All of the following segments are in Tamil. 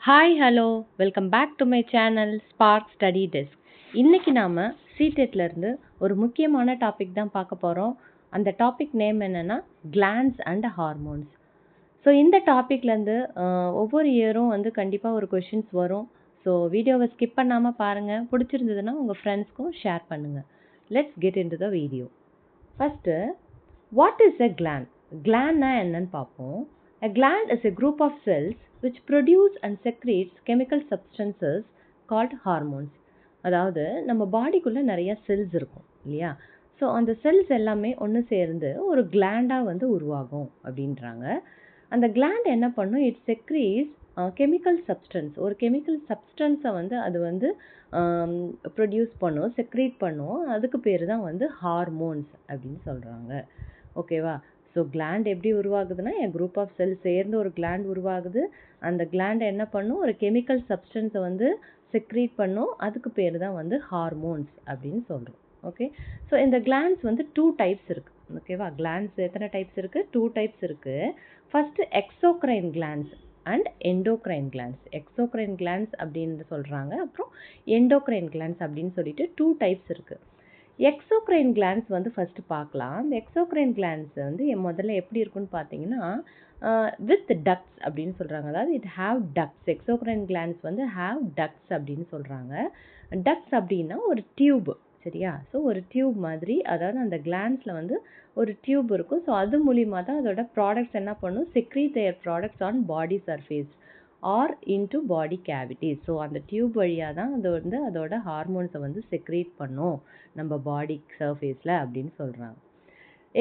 Hi hello welcome back to my channel Spark Study Desk. இன்னைக்கு நாம் இருந்து ஒரு முக்கியமான டாபிக் தான் பார்க்க போகிறோம். அந்த டாபிக் நேம் என்னென்னா கிளாண்ட்ஸ் அண்ட் ஹார்மோன்ஸ். ஸோ இந்த டாப்பிக்லேருந்து ஒவ்வொரு இயரும் வந்து கண்டிப்பாக ஒரு கொஷின்ஸ் வரும். ஸோ வீடியோவை ஸ்கிப் பண்ணாமல் பாருங்கள். பிடிச்சிருந்ததுன்னா உங்கள் ஃப்ரெண்ட்ஸ்க்கும் ஷேர் பண்ணுங்கள். Let's get into the video. First, what is a gland? கிளாண்ட்னா என்னன்னு பார்ப்போம். A gland is a group of cells which produce and secretes chemical substances called hormones. அதாவது நம்ம பாடிக்குள்ளே நிறைய செல்ஸ் இருக்கும் இல்லையா? ஸோ அந்த செல்ஸ் எல்லாமே ஒன்று சேர்ந்து ஒரு கிளாண்டாக வந்து உருவாகும் அப்படின்றாங்க. அந்த கிளாண்ட் என்ன பண்ணும்? It secretes chemical substance. ஒரு கெமிக்கல் சப்ஸ்டன்ஸை வந்து அது வந்து ப்ரொடியூஸ் பண்ணும், செக்ரீட் பண்ணும். அதுக்கு பேர் தான் வந்து ஹார்மோன்ஸ் அப்படின்னு சொல்கிறாங்க. ஓகேவா? ஸோ கிளாண்ட் எப்படி உருவாகுதுன்னா, என் குரூப் ஆஃப் செல்ஸ் சேர்ந்து ஒரு கிளாண்ட் உருவாகுது. அந்த கிளாண்ட் என்ன பண்ணும்? ஒரு கெமிக்கல் சப்ஸ்டன்ஸை வந்து செக்ரீட் பண்ணும். அதுக்கு பேர் தான் வந்து ஹார்மோன்ஸ் அப்படின்னு சொல்கிறோம். ஓகே, ஸோ இந்த கிளாண்ட்ஸ் வந்து 2 டைப்ஸ் இருக்குது. ஓகேவா? கிளாண்ட்ஸ் எத்தனை டைப்ஸ் இருக்குது? 2 டைப்ஸ் இருக்குது. First exocrine glands and endocrine glands. Exocrine glands அப்படின்னு சொல்கிறாங்க. அப்புறம் எண்டோக்ரைன் கிளாண்ட்ஸ் அப்படின்னு சொல்லிட்டு 2 டைப்ஸ் இருக்குது. எக்ஸோக்ரைன் கிளாண்ட்ஸ் வந்து ஃபஸ்ட்டு பார்க்கலாம். இந்த எக்ஸோக்ரைன் கிளாண்ட்ஸ் வந்து முதல்ல எப்படி இருக்குன்னு பார்த்தீங்கன்னா, வித் டக்ட்ஸ் அப்படின்னு சொல்கிறாங்க. அதாவது it have ducts. Exocrine glands வந்து ஹாவ் டக்ட்ஸ் அப்படின்னு சொல்கிறாங்க. டக்ட்ஸ் அப்படின்னா ஒரு டியூப், சரியா? ஸோ ஒரு டியூப் மாதிரி, அதாவது அந்த கிளாண்ட்ஸில் வந்து ஒரு டியூப் இருக்கும். ஸோ அது மூலிமா தான் அதோட ப்ராடக்ட்ஸ் என்ன பண்ணும்? Secrete their products on body surface or into body cavity. So அந்த டியூப் வழியாக தான் அது வந்து அதோட ஹார்மோன்ஸை வந்து செக்ரீட் பண்ணும் நம்ம பாடி சர்ஃபேஸில் அப்படின்னு சொல்கிறாங்க.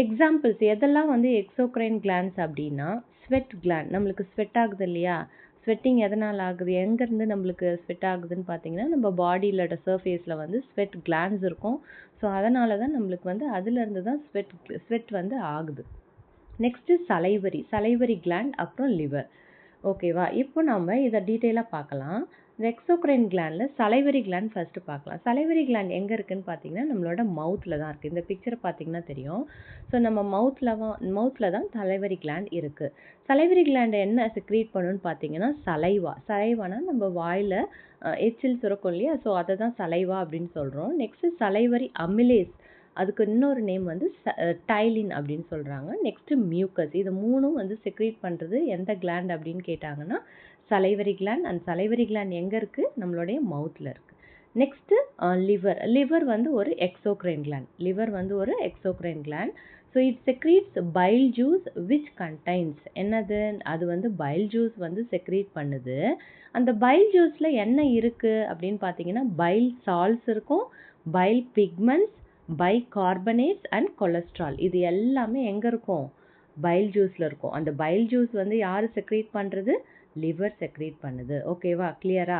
எக்ஸாம்பிள்ஸ் எதெல்லாம் வந்து எக்ஸோக்ரைன் கிளாண்ட்ஸ் அப்படின்னா, ஸ்வெட் கிளாண்ட். நம்மளுக்கு ஸ்வெட் ஆகுது இல்லையா? ஸ்வெட்டிங் எதனால் ஆகுது? எங்கேருந்து நம்மளுக்கு ஸ்வெட் ஆகுதுன்னு பார்த்தீங்கன்னா, நம்ம பாடியிலோட சர்ஃபேஸில் வந்து ஸ்வெட் கிளாண்ட்ஸ் இருக்கும். ஸோ அதனால தான் நம்மளுக்கு வந்து அதுலேருந்து தான் ஸ்வெட் வந்து ஆகுது. நெக்ஸ்ட்டு சலைவரி கிளாண்ட், அப்புறம் லிவர். ஓகேவா? இப்போ நம்ம இதை டீட்டெயிலாக பார்க்கலாம். இந்த எக்ஸோக்ரைன் கிளாண்டில் சலைவரி கிளாண்ட் ஃபஸ்ட்டு பார்க்கலாம். சலைவரி கிளாண்ட் எங்கே இருக்குதுன்னு பார்த்தீங்கன்னா, நம்மளோட மவுத்தில் தான் இருக்குது. இந்த பிக்சரை பார்த்தீங்கன்னா தெரியும். ஸோ நம்ம மவுத்தில் தான் சலைவரி கிளாண்ட் இருக்குது. சலைவரி கிளாண்டை என்ன செக்ரீட் பண்ணுன்னு பார்த்தீங்கன்னா, சலைவானா நம்ம வாயில் எச்சில் சுரக்கும் இல்லையா? ஸோ அதை தான் சலைவா அப்படின்னு சொல்கிறோம். நெக்ஸ்ட்டு சலைவரி அமிலேஸ், அதுக்கு இன்னொரு நேம் வந்து டைலின் அப்படின்னு சொல்கிறாங்க. Next mucus. இது மூணும் வந்து செக்ரீட் பண்ணுறது எந்த கிளாண்ட் அப்படின்னு கேட்டாங்கன்னா, salivary gland. And salivary gland எங்கே இருக்குது? நம்மளுடைய மவுத்தில் இருக்குது. நெக்ஸ்ட்டு லிவர் வந்து ஒரு exocrine gland. So it secretes bile juice which contains என்னது? அது வந்து பைல் ஜூஸ் வந்து செக்ரீட் பண்ணுது. அந்த பைல் ஜூஸில் என்ன இருக்குது அப்படின்னு பார்த்தீங்கன்னா, பைல் சால்ட்ஸ் இருக்கும், file pigments, bicarbonates and cholesterol. இது எல்லாமே எங்கே இருக்கும்? பைல் ஜூஸில் இருக்கும். அந்த பைல் ஜூஸ் வந்து யார் செக்ரீட் பண்ணுறது? லிவர் செக்ரீட் பண்ணுது. ஓகேவா? கிளியரா?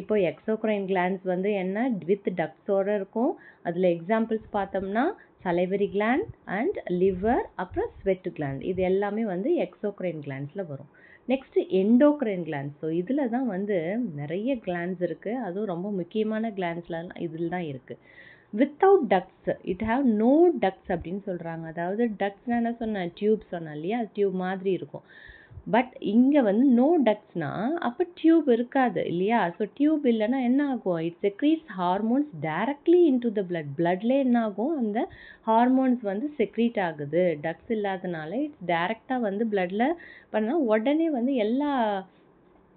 இப்போ எக்ஸோக்ரைன் கிளாண்ட்ஸ் வந்து என்ன? வித் டக்ட்ஸோடு இருக்கும். அதில் எக்ஸாம்பிள்ஸ் பார்த்தோம்னா சலைவரி கிளாண்ட் அண்ட் லிவர், அப்புறம் ஸ்வெட் கிளாண்ட். இது எல்லாமே வந்து எக்ஸோக்ரைன் கிளாண்ட்ஸில் வரும். Next endocrine glands. ஸோ இதில் தான் வந்து நிறைய கிளாண்ட்ஸ் இருக்குது. அதுவும் ரொம்ப முக்கியமான கிளாண்ட்ஸ்லாம் இதில் தான் இருக்குது. Without ducts, it have no ducts அப்படின்னு சொல்கிறாங்க. அதாவது டக்ட்ஸ்னா என்ன சொன்னேன்? டியூப் சொன்னேன் இல்லையா? டியூப் மாதிரி இருக்கும். பட் இங்கே வந்து நோ டக்ட்ஸ்னா அப்போ டியூப் இருக்காது இல்லையா? ஸோ டியூப் இல்லைன்னா என்ன ஆகும்? It secretes hormones directly into the பிளட்லேயே என்ன ஆகும்? அந்த ஹார்மோன்ஸ் வந்து செக்ரீட் ஆகுது. டக்ட்ஸ் இல்லாதனால இட்ஸ் டைரெக்டாக வந்து பிளட்டில் பண்ணால் உடனே வந்து எல்லா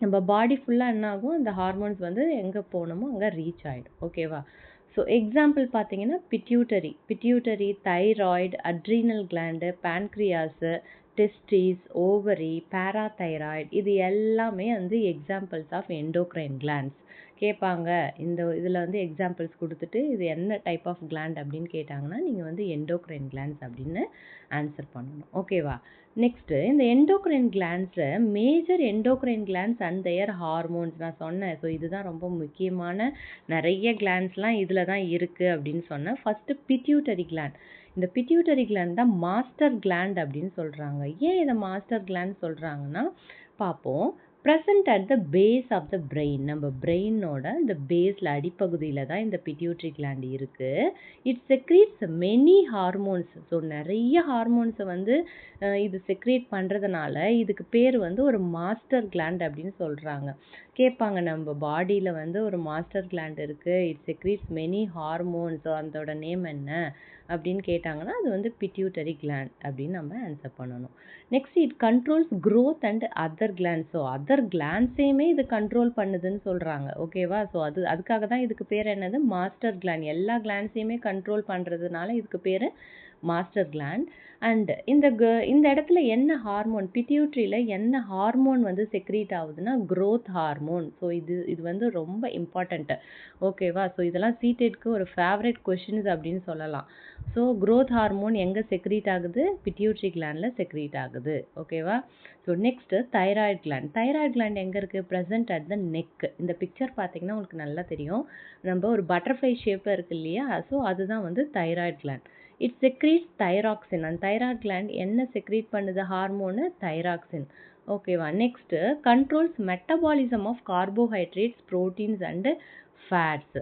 நம்ம பாடி ஃபுல்லாக என்ன ஆகும்? அந்த ஹார்மோன்ஸ் வந்து எங்கே போகணுமோ அங்கே ரீச் ஆகிடும். ஓகேவா? ஸோ எக்ஸாம்பிள் பார்த்தீங்கன்னா, pituitary, thyroid, adrenal gland, pancreas, testis, ovary, parathyroid, இது எல்லாமே வந்து எக்ஸாம்பிள்ஸ் ஆஃப் எண்டோக்ரைன் கிளாண்ட்ஸ். கேட்பாங்க, இந்த இதில் வந்து எக்ஸாம்பிள்ஸ் கொடுத்துட்டு இது என்ன டைப் ஆஃப் கிளாண்ட் அப்படின்னு கேட்டாங்கன்னா, நீங்கள் வந்து எண்டோக்ரைன் கிளாண்ட்ஸ் அப்படின்னு ஆன்சர் பண்ணணும். ஓகேவா? நெக்ஸ்ட்டு, இந்த எண்டோக்ரைன் கிளாண்ட்ஸில் major endocrine glands and their hormones நான் சொன்னேன். ஸோ இதுதான் ரொம்ப முக்கியமான, நிறைய கிளாண்ட்ஸ்லாம் இதில் தான் இருக்குது அப்படின்னு சொன்னேன். First pituitary gland. இந்த பிட்யூட்டரி கிளாண்ட் தான் மாஸ்டர் கிளாண்ட் அப்படின்னு சொல்கிறாங்க. ஏன் இதை மாஸ்டர் கிளாண்ட் சொல்கிறாங்கன்னா பார்ப்போம். present at the base of the brain. நம்ம பிரெயினோட இந்த பேஸில் அடிப்பகுதியில் தான் இந்த பிட்யூட்ரி gland இருக்கு. It secretes many hormones. So நிறைய ஹார்மோன்ஸை வந்து இது செக்ரேட் பண்ணுறதுனால இதுக்கு பேர் வந்து ஒரு மாஸ்டர் gland அப்படின்னு சொல்கிறாங்க. கேட்பாங்க நம்ம பாடியில் வந்து ஒரு மாஸ்டர் gland இருக்குது, இட் செக்ரீட்ஸ் மெனி ஹார்மோன்ஸ், அதோட நேம் என்ன அப்படின்னு கேட்டாங்கன்னா அது வந்து பிட்யூட்டரி gland அப்படின்னு நம்ம ஆன்சர் பண்ணணும். Next it controls growth and other glands. So other கிளாண்ட்ஸையுமே இது கண்ட்ரோல் பண்ணுதுன்னு சொல்கிறாங்க. ஓகேவா? ஸோ அதுக்காக தான் இதுக்கு பேர் என்னது மாஸ்டர் gland. எல்லா கிளாண்ட்ஸையுமே கண்ட்ரோல் பண்ணுறதுனால இதுக்கு பேர் மாஸ்டர் gland. அண்ட் இந்த இடத்துல என்ன ஹார்மோன், பிட்யூட்ரியில் என்ன ஹார்மோன் வந்து செக்ரீட் ஆகுதுன்னா growth ஹார்மோன். ஸோ இது வந்து ரொம்ப இம்பார்ட்டண்ட்டு. ஓகேவா? ஸோ இதெல்லாம் சீடெட்க்கு ஒரு ஃபேவரட் கொஷின்ஸ் அப்படின்னு சொல்லலாம். ஸோ growth ஹார்மோன் எங்கே செக்ரீட் ஆகுது? பிட்யூட்ரி கிளாண்டில் செக்ரீட் ஆகுது. ஓகேவா? So next thyroid gland. Thyroid gland எங்கே இருக்குது? Present at the neck. இந்த பிக்சர் பார்த்தீங்கன்னா உங்களுக்கு நல்லா தெரியும். நம்ம ஒரு பட்டர்ஃப்ளை ஷேப்பில் இருக்கு இல்லையா? ஸோ அதுதான் வந்து thyroid gland. It secretes thyroxine. அந்த தைராய்டு கிளாண்ட் என்ன செக்ரீட் பண்ணுது ஹார்மோனு? தைராக்சின். ஓகேவா? Next controls metabolism of carbohydrates, proteins and fats.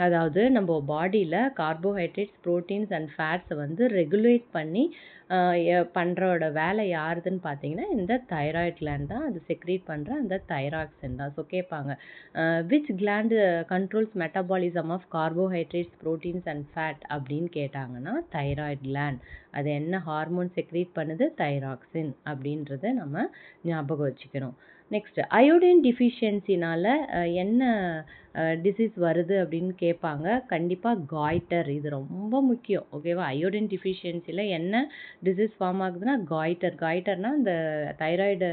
அதாவது நம்ம பாடியில் கார்போஹைட்ரேட்ஸ், ப்ரோட்டீன்ஸ் அண்ட் ஃபேட்ஸை வந்து ரெகுலேட் பண்ணி பண்ணுறோட வேலை யாருதுன்னு பார்த்தீங்கன்னா இந்த தைராய்டு கிளாண்ட் தான். அது செக்ரீட் பண்ணுற அந்த தைராக்சின் தான். ஸோ கேட்பாங்க which gland controls metabolism of carbohydrates, proteins and fat அப்படின்னு கேட்டாங்கன்னா தைராய்டு கிளாண்ட். அது என்ன ஹார்மோன் செக்ரீட் பண்ணுது? தைராக்சின் அப்படின்றத நம்ம ஞாபகம் வச்சுக்கணும். நெக்ஸ்ட் அயோடின் டிஃபிஷியன்சினால என்ன டிசீஸ் வருது அப்படின்னு கேட்பாங்க. கண்டிப்பாக காய்டர், இது ரொம்ப முக்கியம். ஓகேவா? அயோடின் டிஃபிஷியன்சியில் என்ன டிசீஸ் ஃபார்ம் ஆகுதுன்னா காய்டர்னால் இந்த தைராய்டு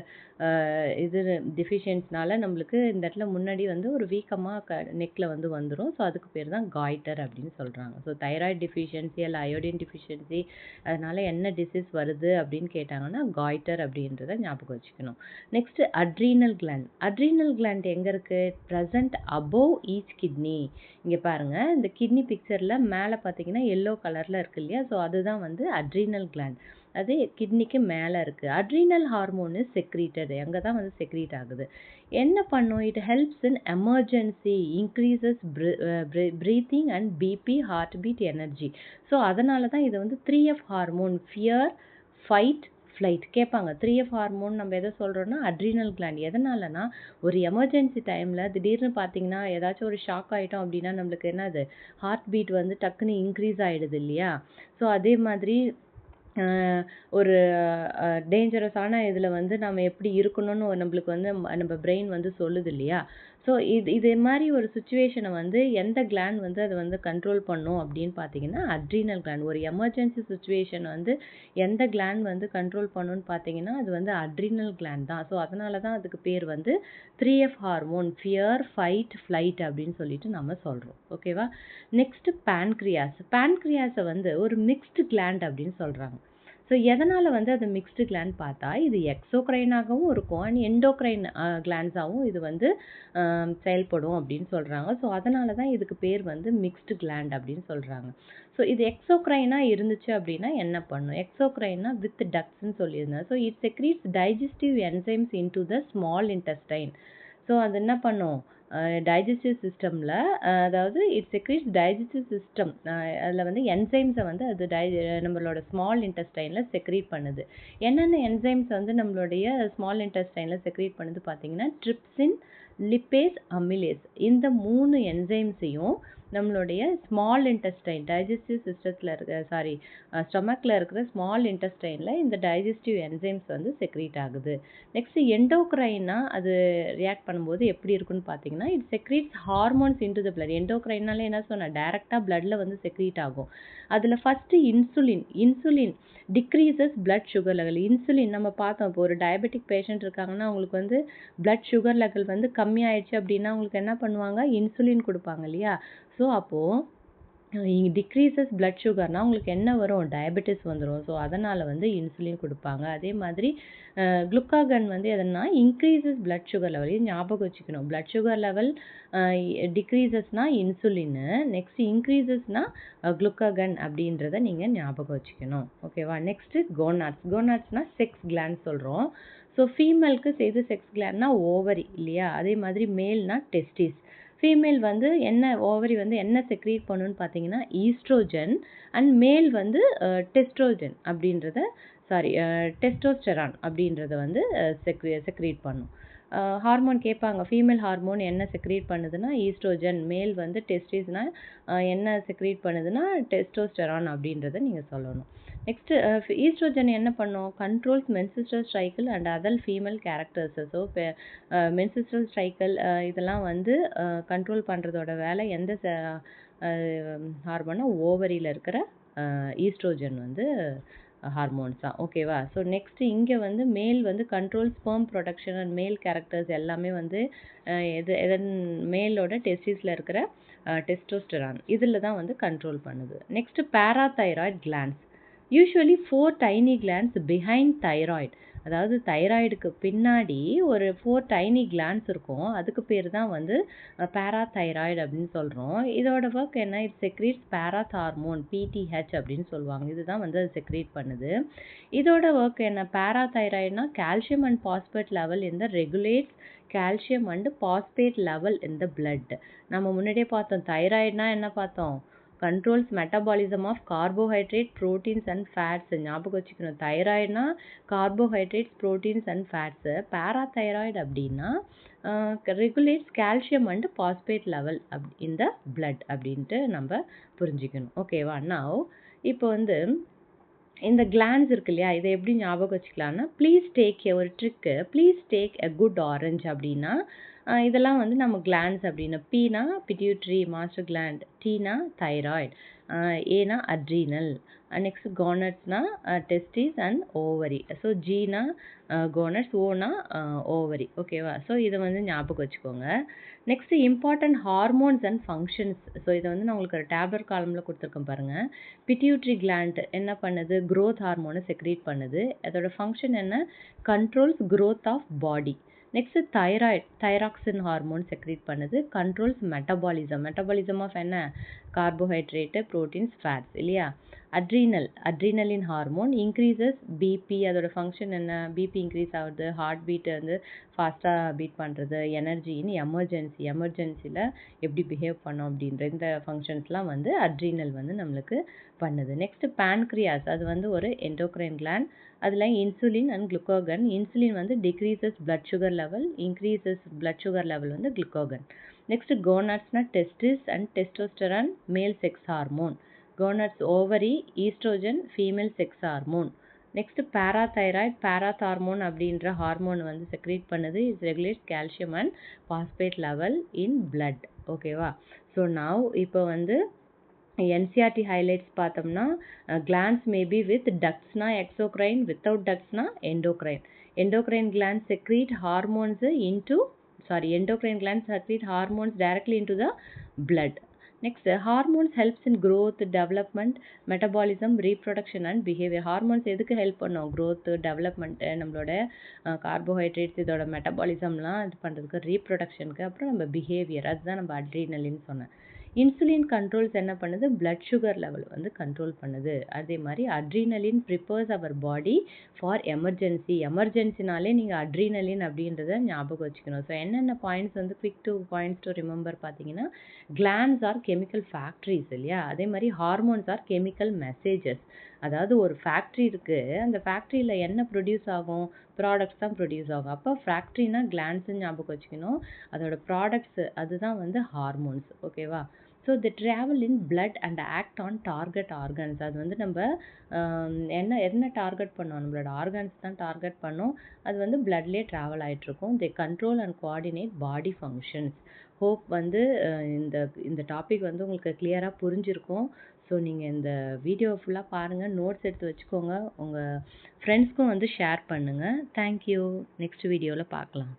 இது டிஃபிஷியன்ஸ்னால நம்மளுக்கு இந்த இடத்துல முன்னாடி வந்து ஒரு வீக்கமாக நெக்கில் வந்து வந்துடும். ஸோ அதுக்கு பேர் தான் காய்டர் அப்படின்னு சொல்கிறாங்க. ஸோ தைராய்டு டிஃபிஷியன்சி அல்ல அயோடின் டிஃபிஷியன்சி அதனால் என்ன டிசீஸ் வருது அப்படின்னு கேட்டாங்கன்னா காய்டர் அப்படின்றத ஞாபகம் வச்சுக்கணும். Next adrenal gland. Adrenal gland எங்கே இருக்குது? Present above each kidney. இங்கே பாருங்கள், இந்த கிட்னி பிக்சரில் மேலே பார்த்தீங்கன்னா எல்லோ கலரில் இருக்கு இல்லையா? ஸோ அதுதான் வந்து அட்ரீனல் கிளாண்ட். அது கிட்னிக்கு மேலே இருக்குது. Adrenal hormone is secreted. அங்கே தான் வந்து செக்ரீட் ஆகுது. என்ன பண்ணும்? It helps in emergency, increases breathing and BP, heart beat, energy. So அதனால தான் இது வந்து 3F hormone, fear, fight, flight கேட்பாங்க. 3F ஹார்மோன் நம்ம எதை சொல்கிறோன்னா அட்ரீனல் கிளாண்ட். எதனாலனா ஒரு எமர்ஜென்சி டைமில் திடீர்னு பார்த்தீங்கன்னா ஏதாச்சும் ஒரு ஷாக் ஆகிட்டோம் அப்படின்னா நம்மளுக்கு என்னது ஹார்ட் பீட் வந்து டக்குன்னு இன்க்ரீஸ் ஆகிடுது இல்லையா? ஸோ அதே மாதிரி ஒரு டேஞ்சரஸான இதில் வந்து நம்ம எப்படி இருக்கணும்னு நம்மளுக்கு வந்து நம்ம பிரெயின் வந்து சொல்லுது இல்லையா? ஸோ இது மாதிரி ஒரு சுச்சுவேஷனை வந்து எந்த கிளாண்ட் வந்து அதை வந்து கண்ட்ரோல் பண்ணும் அப்படின்னு பார்த்தீங்கன்னா அட்ரீனல் கிளாண்ட். ஒரு எமர்ஜென்சி சுச்சுவேஷன் வந்து எந்த கிளாண்ட் வந்து கண்ட்ரோல் பண்ணுன்னு பார்த்தீங்கன்னா அது வந்து அட்ரீனல் கிளாண்ட் தான். ஸோ அதனால தான் அதுக்கு பேர் வந்து 3F hormone, fear, fight, flight அப்படின்னு சொல்லிட்டு நம்ம சொல்கிறோம். ஓகேவா? Next pancreas. பேன்க்ரியாஸை வந்து ஒரு மிக்ஸ்டு கிளாண்ட் அப்படின்னு சொல்கிறாங்க. ஸோ எதனால் வந்து அது மிக்ஸ்டு கிளாண்ட் பார்த்தா இது எக்ஸோக்ரைனாகவும் இருக்கும் அண்ட் எண்டோக்ரைன் கிளாண்ட்ஸாகவும் இது வந்து செயல்படும் அப்படின்னு சொல்கிறாங்க. ஸோ அதனால தான் இதுக்கு பேர் வந்து மிக்ஸ்டு கிளாண்ட் அப்படின்னு சொல்கிறாங்க. ஸோ இது எக்ஸோக்ரைனாக இருந்துச்சு அப்படின்னா என்ன பண்ணும்? எக்ஸோக்ரைனா வித் டக்ட்ஸ்ன்னு சொல்லியிருந்தேன். So it secretes digestive enzymes into the small intestine. So அது என்ன பண்ணும்? டைஜஸ்டிவ் சிஸ்டமில், அதாவது இட் செக்ரீட்ஸ் டைஜஸ்டிவ் சிஸ்டம், அதில் வந்து என்சைம்ஸை வந்து அது நம்மளோட ஸ்மால் இன்டெஸ்டைனில் செக்ரீட் பண்ணுது. என்னென்ன என்சைம்ஸ் வந்து நம்மளுடைய ஸ்மால் இன்டெஸ்டைனில் செக்ரீட் பண்ணுது பார்த்தீங்கன்னா ட்ரிப்சின், லிப்பேஸ், அமிலேஸ். இந்த 3 என்சைம்ஸையும் நம்மளுடைய ஸ்மால் இன்டெஸ்டைன் டைஜஸ்டிவ் சிஸ்டத்தில் ஸ்டொமக்கில் இருக்கிற ஸ்மால் இன்டெஸ்டைனில் இந்த டைஜஸ்டிவ் என்சைம்ஸ் வந்து செக்ரீட் ஆகுது. நெக்ஸ்ட் எண்டோக்ரைனா அது ரியாக்ட் பண்ணும்போது எப்படி இருக்குன்னு பார்த்தீங்கன்னா it secretes hormones into the blood. எண்டோக்ரைனால என்ன சொன்னால் டைரெக்டாக பிளட்டில் வந்து செக்ரீட் ஆகும். அதில் first insulin decreases blood sugar level. Insulin நம்ம பார்த்தோம். இப்போ ஒரு டயபெட்டிக் பேஷண்ட் இருக்காங்கன்னா அவங்களுக்கு வந்து பிளட் சுகர் லெவல் வந்து கம்மியாயிடுச்சு அப்படின்னா அவங்களுக்கு என்ன பண்ணுவாங்க? இன்சுலின் கொடுப்பாங்க இல்லையா? ஸோ அப்போது டிக்ரீசஸ் பிளட் சுகர்னால் உங்களுக்கு என்ன வரும்? டயபெட்டிஸ் வந்துடும். ஸோ அதனால் வந்து இன்சுலின் கொடுப்பாங்க. அதே மாதிரி குளுக்காகன் வந்து எதனா இன்க்ரீசஸ் பிளட் சுகர் லெவல். இது ஞாபகம் வச்சுக்கணும். பிளட் சுகர் லெவல் டிக்ரீசஸ்னால் இன்சுலின்னு, நெக்ஸ்ட் இன்க்ரீசஸ்னால் குளுக்காகன் அப்படின்றத நீங்கள் ஞாபகம் வச்சுக்கணும். ஓகேவா? நெக்ஸ்ட்டு கோனாட்ஸ்னால் செக்ஸ் கிளாண்ட் சொல்கிறோம். ஸோ ஃபீமேலுக்கு இது செக்ஸ் கிளாண்ட்னா ஓவரி இல்லையா, அதே மாதிரி மேல்னா டெஸ்டிஸ். ஃபீமேல் வந்து என்ன ஓவரி வந்து என்ன செக்ரீட் பண்ணுன்னு பார்த்தீங்கன்னா ஈஸ்ட்ரோஜன், அண்ட் மேல் வந்து டெஸ்ட்ரோஜன் அப்படின்றத டெஸ்டோஸ்டெரான் அப்படின்றத வந்து செக்ரீட் பண்ணும். ஹார்மோன் கேட்பாங்க, ஃபீமேல் ஹார்மோன் என்ன செக்ரீட் பண்ணுதுன்னா ஈஸ்ட்ரோஜன், மேல் வந்து டெஸ்டிஸ்னா என்ன செக்ரீட் பண்ணுதுன்னா டெஸ்டோஸ்டெரான் அப்படின்றத நீங்கள் சொல்லணும். நெக்ஸ்ட்டு ஈஸ்ட்ரோஜன் என்ன பண்ணும், controls menstrual cycle and other female characters. So menstrual cycle இதெல்லாம் வந்து கண்ட்ரோல் பண்ணுறதோட வேலை எந்த ஹார்மோனா ஓவரியில் இருக்கிற ஈஸ்ட்ரோஜன் வந்து ஹார்மோன்ஸ் தான். ஓகேவா. ஸோ நெக்ஸ்ட்டு இங்கே வந்து மேல் வந்து கண்ட்ரோல் ஸ்பெர்ம் ப்ரொடக்ஷன் அண்ட் மேல் கேரக்டர்ஸ் எல்லாமே வந்து எதன் மேலோட டெஸ்டிஸில் இருக்கிற டெஸ்டோஸ்டெரான் இதில் தான் வந்து கண்ட்ரோல் பண்ணுது. Next parathyroid glands. Usually 4 tiny glands behind thyroid. அதாவது தைராய்டுக்கு பின்னாடி ஒரு 4 டைனி கிளாண்ட்ஸ் இருக்கும். அதுக்கு பேர் தான் வந்து பேராதைராய்டு அப்படின்னு சொல்கிறோம். இதோட ஒர்க் என்ன, இட் செக்ரீட்ஸ் பேராத் ஹார்மோன் பிடிஹெச் அப்படின்னு சொல்லுவாங்க. இதுதான் வந்து அது செக்ரீட் பண்ணுது. இதோட ஒர்க் என்ன, பேராதைராய்டுனா கால்சியம் அண்ட் பாஸ்பேட் லெவல் இந்த regulates calcium and phosphate level in the blood. நம்ம முன்னாடியே பார்த்தோம், தைராய்டுனா என்ன பார்த்தோம், controls metabolism of carbohydrate proteins and fats. ஞாபகம் வச்சுக்கணும், தைராய்டுனா carbohydrates proteins and fats. Parathyroid அப்படின்னா regulates calcium and phosphate level இந்த பிளட் அப்படின்ட்டு நம்ம புரிஞ்சுக்கணும். ஓகேவா. நவ் இப்போ வந்து இந்த கிளான்ஸ் இருக்கு இல்லையா, இதை எப்படி ஞாபகம் வச்சுக்கலாம்னா ப்ளீஸ் டேக் ஒரு trick, please take a good orange அப்படின்னா இதெல்லாம் வந்து நம்ம கிளான்ஸ் அப்படின்னா பீனா பிட்யூட்ரி மாஸ்டர் கிளாண்ட், டீனா தைராய்டு, ஏனா அட்ரீனல், நெக்ஸ்ட் கோனட்ஸ்னா டெஸ்டிஸ் அண்ட் ஓவரி. ஸோ ஜீனா கோனட்ஸ், ஓனா ஓவரி. ஓகேவா. ஸோ இதை வந்து ஞாபகம் வச்சுக்கோங்க. Next important hormones and functions. So இதை வந்து நான் உங்களுக்கு ஒரு டேப்லெட் காலமில் கொடுத்துருக்கேன் பாருங்கள். பிட்யூட்ரி கிளாண்ட் என்ன பண்ணுது, growth ஹார்மோனை செக்ரீட் பண்ணுது. அதோட ஃபங்க்ஷன் என்ன, controls growth of body. Next thyroid thyroxine hormone secrete பண்ணுது, கண்ட்ரோல்ஸ் மெட்டபாலிசம் ஆஃப் என்ன, கார்போஹைட்ரேட்டு ப்ரோட்டீன்ஸ் ஃபேட்ஸ் இல்லையா. Adrenaline hormone increases BP. அதோட ஃபங்க்ஷன் என்ன, பிபி இன்க்ரீஸ் ஆகுது, ஹார்ட் பீட் வந்து ஃபாஸ்ட்டாக பீட் பண்ணுறது, எனர்ஜின்னு எமர்ஜென்சியில் எப்படி பிஹேவ் பண்ணோம் அப்படின்ற இந்த ஃபங்க்ஷன்ஸ்லாம் வந்து அட்ரீனல் வந்து நம்மளுக்கு பண்ணுது. நெக்ஸ்ட் பேன்க்ரியாஸ், அது வந்து ஒரு எண்டோக்ரைன் கிளாண்ட். அதில் இன்சுலின் அண்ட் குளுக்கோகன். இன்சுலின் வந்து decreases blood sugar level, increases blood sugar level வந்து குளுக்கோகன். நெக்ஸ்ட் கோனாட்ஸ்னா testis and testosterone male sex hormone. Gonads ovary, oestrogen female sex hormone. Next parathyroid parathormone அப்படின்ற ஹார்மோன் வந்து செக்ரீட் பண்ணுது, it regulates calcium and phosphate level in blood. ஓகேவா. ஸோ நவ் இப்போ வந்து என்சிஆர்டி ஹைலைட்ஸ் பார்த்தோம்னா கிளாண்ட்ஸ் மேபி வித் டக்ட்ஸ்னா எக்ஸோக்ரைன், வித்தவுட் டக்ட்ஸ்னா endocrine glands secrete hormones endocrine glands secrete hormones directly into the blood. Next, hormones helps in growth, development, metabolism, reproduction and behavior. Hormones எதுக்கு ஹெல்ப் பண்ணும், growth, development, நம்மளோட கார்போஹைட்ரேட்ஸ் இதோட மெட்டபாலிசம்லாம் இது பண்ணுறதுக்கு, ரீப்ரொடக்ஷனுக்கு, அப்புறம் நம்ம பிஹேவியர், அதுதான் நம்ம அட்ரீனலின்னு சொன்னேன். இன்சுலின் கண்ட்ரோல்ஸ் என்ன பண்ணுது, பிளட் சுகர் லெவல் வந்து கண்ட்ரோல் பண்ணுது. அதே மாதிரி adrenaline prepares our body for எமர்ஜென்சினாலே நீங்கள் அட்ரீனலின் அப்படின்றத ஞாபகம் வச்சுக்கணும். ஸோ என்னென்ன பாயிண்ட்ஸ் வந்து பாயிண்ட்ஸ் டு ரிமெம்பர் பார்த்தீங்கன்னா, கிளாண்ட்ஸ் ஆர் கெமிக்கல் ஃபேக்ட்ரிஸ் இல்லையா, அதே மாதிரி ஹார்மோன்ஸ் ஆர் கெமிக்கல் மெசேஜஸ். அதாவது ஒரு ஃபேக்ட்ரி இருக்குது, அந்த ஃபேக்ட்ரியில் என்ன ப்ரொடியூஸ் ஆகும், ப்ராடக்ட்ஸ் தான் ப்ரொடியூஸ் ஆகும். அப்போ ஃபேக்ட்ரினா கிளாண்ட்ஸ்ன்னு ஞாபகம் வச்சுக்கணும், அதோட ப்ராடக்ட்ஸ் அதுதான் வந்து ஹார்மோன்ஸ். ஓகேவா. So the travel in blood and act on target organs. அது வந்து நம்ம என்ன டார்கெட் பண்ணோம், நம்மளோட ஆர்கன்ஸ் தான் டார்கெட் பண்ணோம். அது வந்து பிளட்லேயே ட்ராவல் ஆகிட்ருக்கும். The control and coordinate body functions. Hope வந்து இந்த டாபிக் வந்து உங்களுக்கு கிளியராக புரிஞ்சிருக்கும். ஸோ நீங்கள் இந்த வீடியோ ஃபுல்லாக பாருங்கள், நோட்ஸ் எடுத்து வச்சுக்கோங்க, உங்கள் ஃப்ரெண்ட்ஸ்க்கும் வந்து ஷேர் பண்ணுங்கள். தேங்க்யூ. நெக்ஸ்ட் வீடியோவில் பார்க்கலாம்.